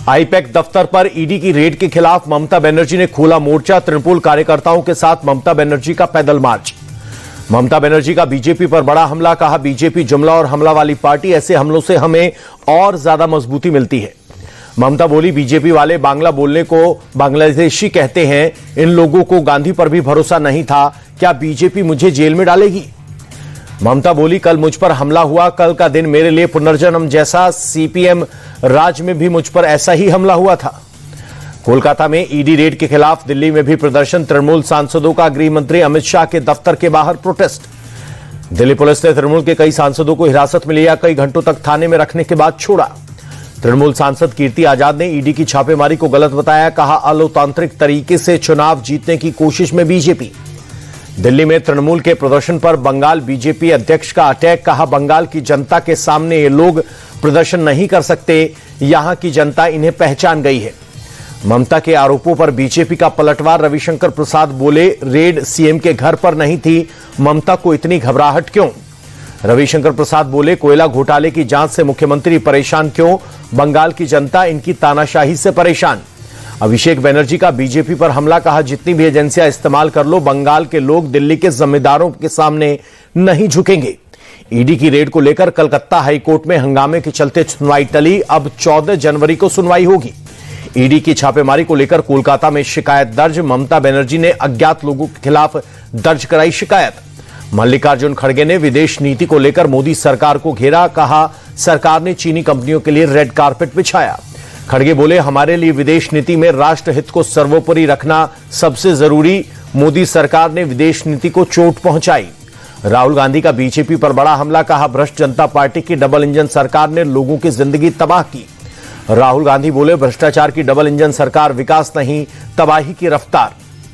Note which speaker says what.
Speaker 1: IUPAC दफ्तर पर ED की रेड के खिलाफ ममता बनर्जी ने खोला मोर्चा। तृणमूल कार्यकर्ताओं के साथ ममता बनर्जी का पैदल मार्च। ममता बनर्जी का बीजेपी पर बड़ा हमला, कहा बीजेपी जुमला और हमला वाली पार्टी, ऐसे हमलों से हमें और ज्यादा मजबूती मिलती है। ममता बोली, बीजेपी वाले बांग्ला बोलने को बांग्लादेशी कहते हैं, इन लोगों को गांधी पर भी भरोसा नहीं था, क्या बीजेपी मुझे जेल में डालेगी। ममता बोली, कल मुझ पर हमला हुआ, कल का दिन मेरे लिए पुनर्जन्म जैसा, सीपीएम राज में भी मुझ पर ऐसा ही हमला हुआ था। कोलकाता में ईडी रेड के खिलाफ दिल्ली में भी प्रदर्शन। तृणमूल सांसदों का गृह मंत्री अमित शाह के दफ्तर के बाहर प्रोटेस्ट। दिल्ली पुलिस ने तृणमूल के कई सांसदों को हिरासत में लिया, कई घंटों तक थाने में रखने के बाद छोड़ा। तृणमूल सांसद कीर्ति आजाद ने ईडी की छापेमारी को गलत बताया, कहा अलोकतांत्रिक तरीके से चुनाव जीतने की कोशिश में बीजेपी। दिल्ली में तृणमूल के प्रदर्शन पर बंगाल बीजेपी अध्यक्ष का अटैक, कहा बंगाल की जनता के सामने ये लोग प्रदर्शन नहीं कर सकते, यहां की जनता इन्हें पहचान गई है। ममता के आरोपों पर बीजेपी का पलटवार। रविशंकर प्रसाद बोले, रेड सीएम के घर पर नहीं थी, ममता को इतनी घबराहट क्यों। रविशंकर प्रसाद बोले, कोयला घोटाले की जांच से मुख्यमंत्री परेशान क्यों, बंगाल की जनता इनकी तानाशाही से परेशान। अभिषेक बनर्जी का बीजेपी पर हमला, कहा जितनी भी एजेंसियां इस्तेमाल कर लो, बंगाल के लोग दिल्ली के जिम्मेदारों के सामने नहीं झुकेंगे। ईडी की रेड को लेकर कलकत्ता हाईकोर्ट में हंगामे के चलते सुनवाई टली, अब 14 जनवरी को सुनवाई होगी। ईडी की छापेमारी को लेकर कोलकाता में शिकायत दर्ज। ममता बनर्जी ने अज्ञात लोगों के खिलाफ दर्ज कराई शिकायत। मल्लिकार्जुन खड़गे ने विदेश नीति को लेकर मोदी सरकार को घेरा, कहा सरकार ने चीनी कंपनियों के लिए रेड कारपेट बिछाया। खड़गे बोले, हमारे लिए विदेश नीति में राष्ट्रहित को सर्वोपरि रखना सबसे जरूरी, मोदी सरकार ने विदेश नीति को चोट पहुंचाई। राहुल गांधी का बीजेपी पर बड़ा हमला, कहा भ्रष्ट जनता पार्टी की डबल इंजन सरकार ने लोगों की जिंदगी तबाह की। राहुल गांधी बोले, भ्रष्टाचार की डबल इंजन सरकार विकास नहीं, तबाही की रफ्तार।